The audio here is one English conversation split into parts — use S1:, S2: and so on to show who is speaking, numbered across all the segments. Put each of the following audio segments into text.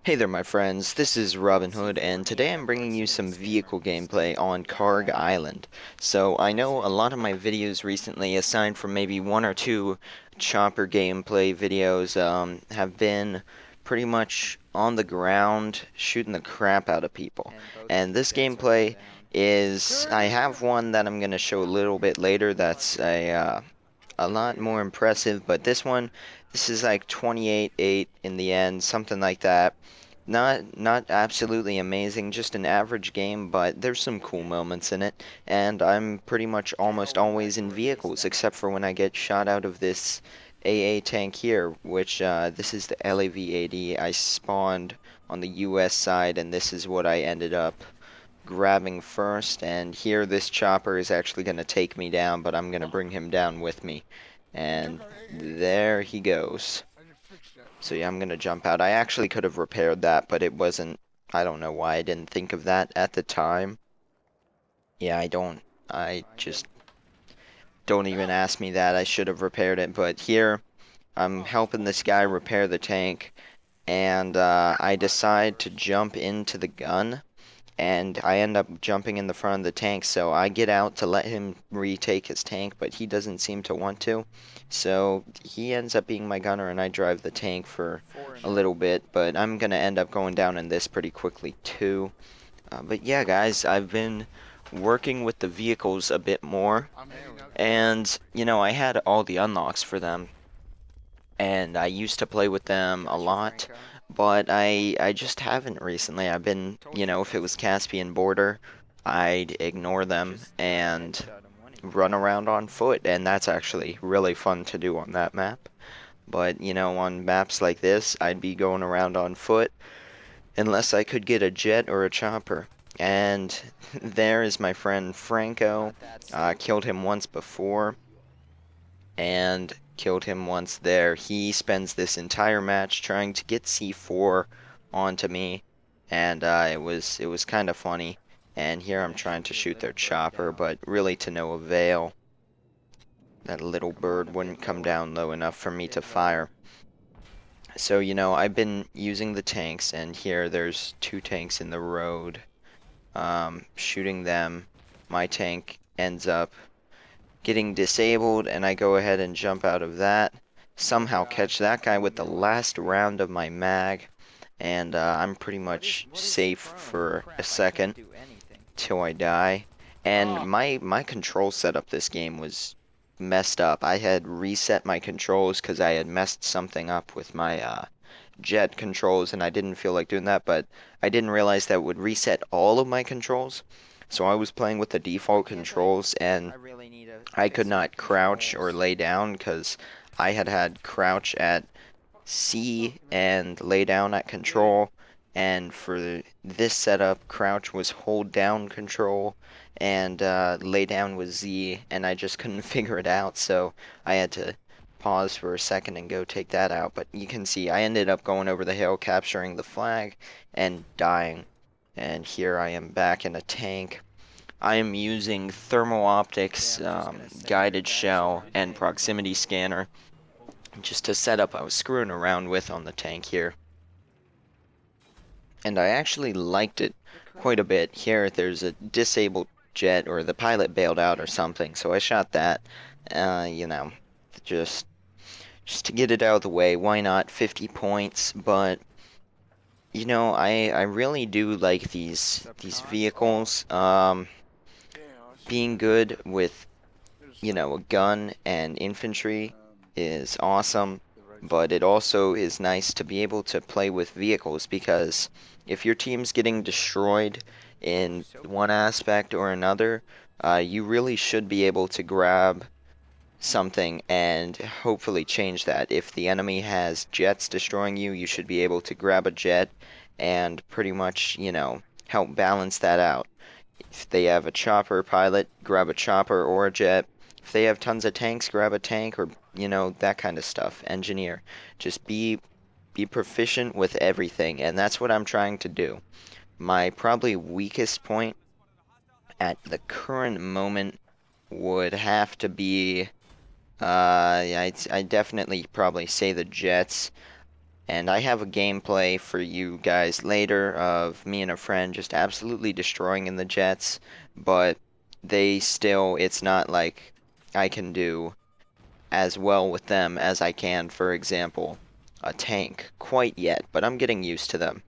S1: Hey there my friends, this is Robin Hood and today I'm bringing you some vehicle gameplay on Kharg Island. So I know a lot of my videos recently, aside from maybe one or two chopper gameplay videos, have been pretty much on the ground shooting the crap out of people. And this gameplay I have one that I'm going to show a little bit later that's a lot more impressive, but this is like 28-8 in the end, something like that. Not absolutely amazing, just an average game, but there's some cool moments in it, and I'm pretty much almost always in vehicles, except for when I get shot out of this AA tank here, which this is the LAV-80. I spawned on the US side, and this is what I ended up grabbing first, and here this chopper is actually going to take me down, but I'm going to bring him down with me. And there he goes. So yeah, I'm going to jump out. I actually could have repaired that, but it wasn't, I don't know why I didn't think of that at the time. Yeah, I just don't even ask me that. I should have repaired it, but here I'm helping this guy repair the tank, and I decide to jump into the gun. And I end up jumping in the front of the tank, so I get out to let him retake his tank, but he doesn't seem to want to. So he ends up being my gunner, and I drive the tank for a little bit, but I'm going to end up going down in this pretty quickly too. But yeah, guys, I've been working with the vehicles a bit more, and, you know, I had all the unlocks for them, and I used to play with them a lot, but I just haven't recently. I've been, you know, if it was Caspian border, I'd ignore them and run around on foot, and that's actually really fun to do on that map. But, you know, on maps like this, I'd be going around on foot unless I could get a jet or a chopper. And there is my friend Franco. Killed him once before and killed him once there. He spends this entire match trying to get C4 onto me, and it was kind of funny. And here I'm trying to shoot their chopper, but really to no avail. That little bird wouldn't come down low enough for me to fire. So, you know, I've been using the tanks, and here there's two tanks in the road. Shooting them, my tank ends up getting disabled, and I go ahead and jump out of that. Somehow catch that guy with the last round of my mag, and I'm pretty much safe for a second till I die. And my control setup this game was messed up. I had reset my controls because I had messed something up with my jet controls, and I didn't feel like doing that, but I didn't realize that would reset all of my controls. So I was playing with the default controls, and I could not crouch or lay down because I had crouch at C and lay down at control, and for this setup, crouch was hold down control, and lay down was Z, and I just couldn't figure it out, so I had to pause for a second and go take that out. But you can see I ended up going over the hill, capturing the flag, and dying. And here I am back in a tank. I am using thermal optics, guided shell, and proximity scanner just to set up I was screwing around with on the tank here. And I actually liked it quite a bit. Here there's a disabled jet, or the pilot bailed out or something, so I shot that, you know, just to get it out of the way. Why not? 50 points, but you know, I really do like these vehicles. Being good with, you know, a gun and infantry is awesome, but it also is nice to be able to play with vehicles, because if your team's getting destroyed in one aspect or another, you really should be able to grab something and hopefully change that. If the enemy has jets destroying you, you should be able to grab a jet and pretty much, you know, help balance that out. If they have a chopper pilot, grab a chopper or a jet. If they have tons of tanks, grab a tank, or, you know, that kind of stuff. Engineer. Just be proficient with everything, and that's what I'm trying to do. My probably weakest point at the current moment would have to be, I'd definitely probably say the jets. And I have a gameplay for you guys later of me and a friend just absolutely destroying in the jets, but it's not like I can do as well with them as I can, for example, a tank quite yet, but I'm getting used to them.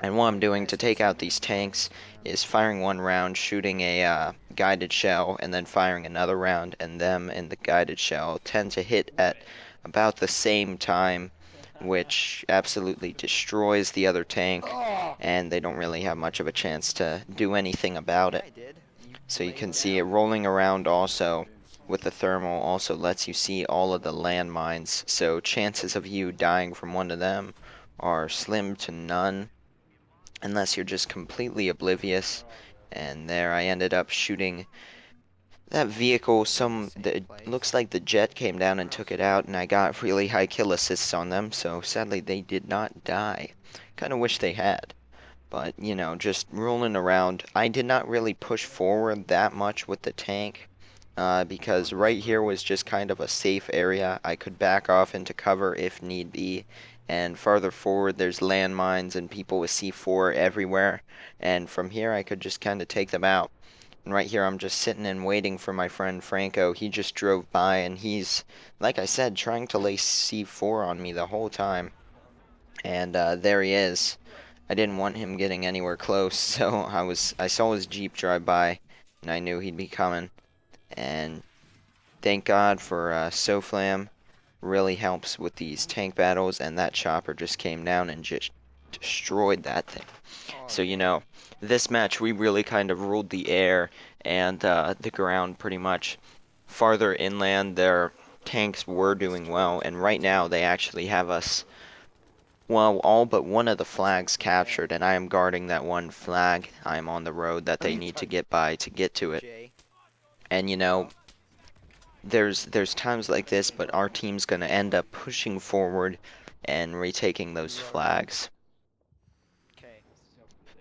S1: And what I'm doing to take out these tanks is firing one round, shooting a guided shell, and then firing another round, and them and the guided shell tend to hit at about the same time, which absolutely destroys the other tank, and they don't really have much of a chance to do anything about it. So you can see it rolling around also with the thermal also lets you see all of the landmines, so chances of you dying from one of them are slim to none unless you're just completely oblivious. And there I ended up shooting that vehicle. It looks like the jet came down and took it out, and I got really high kill assists on them, so sadly they did not die. Kind of wish they had. But, you know, just rolling around. I did not really push forward that much with the tank, because right here was just kind of a safe area. I could back off into cover if need be, and farther forward there's landmines and people with C4 everywhere, and from here I could just kind of take them out. And right here I'm just sitting and waiting for my friend Franco. He just drove by and he's, like I said, trying to lay C4 on me the whole time. And there he is. I didn't want him getting anywhere close, so I saw his Jeep drive by, and I knew he'd be coming. And thank God for SoFlam. Really helps with these tank battles, and that chopper just came down and just destroyed that thing. So, you know, this match we really kind of ruled the air and the ground pretty much. Farther inland, their tanks were doing well, and right now they actually have us, well, all but one of the flags captured, and I am guarding that one flag. I am on the road that they need to get by to get to it. And, you know, there's times like this, but our team's going to end up pushing forward and retaking those flags.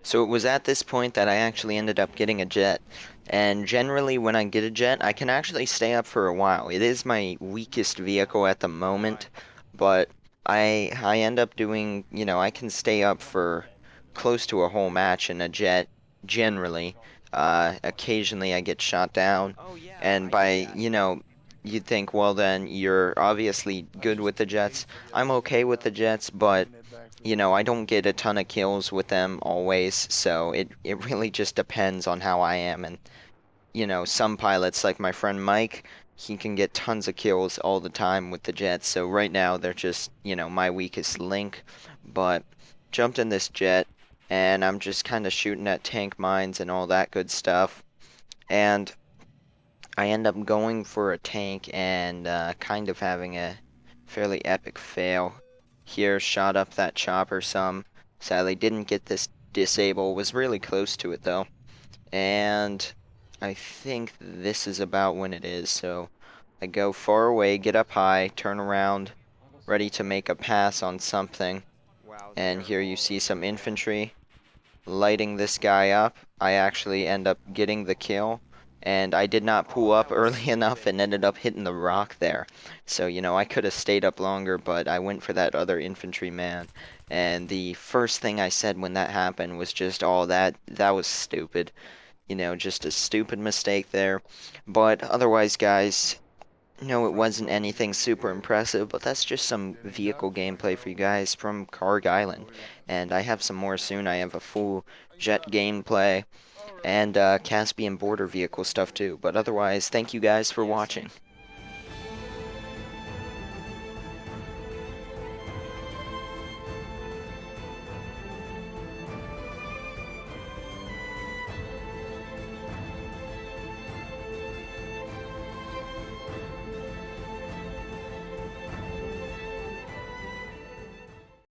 S1: So it was at this point that I actually ended up getting a jet. And generally when I get a jet, I can actually stay up for a while. It is my weakest vehicle at the moment, but I end up doing, you know, I can stay up for close to a whole match in a jet, generally. Occasionally I get shot down, and by, you know, you'd think, well then, you're obviously good with the jets. I'm okay with the jets, but, you know, I don't get a ton of kills with them always, so it really just depends on how I am. And, you know, some pilots, like my friend Mike, he can get tons of kills all the time with the jets, so right now they're just, you know, my weakest link. But jumped in this jet, and I'm just kind of shooting at tank mines and all that good stuff. And I end up going for a tank and kind of having a fairly epic fail. Here, shot up that chopper some. Sadly, didn't get this disable. Was really close to it though. And I think this is about when it is. So I go far away, get up high, turn around, ready to make a pass on something. And here you see some infantry lighting this guy up. I actually end up getting the kill, and I did not pull up early enough and ended up hitting the rock there. So, you know, I could have stayed up longer, but I went for that other infantryman. And the first thing I said when that happened was just, oh, that was stupid. You know, just a stupid mistake there. But otherwise, guys, no, it wasn't anything super impressive, but that's just some vehicle gameplay for you guys from Kharg Island. And I have some more soon. I have a full jet gameplay and Caspian border vehicle stuff too. But otherwise, thank you guys for watching.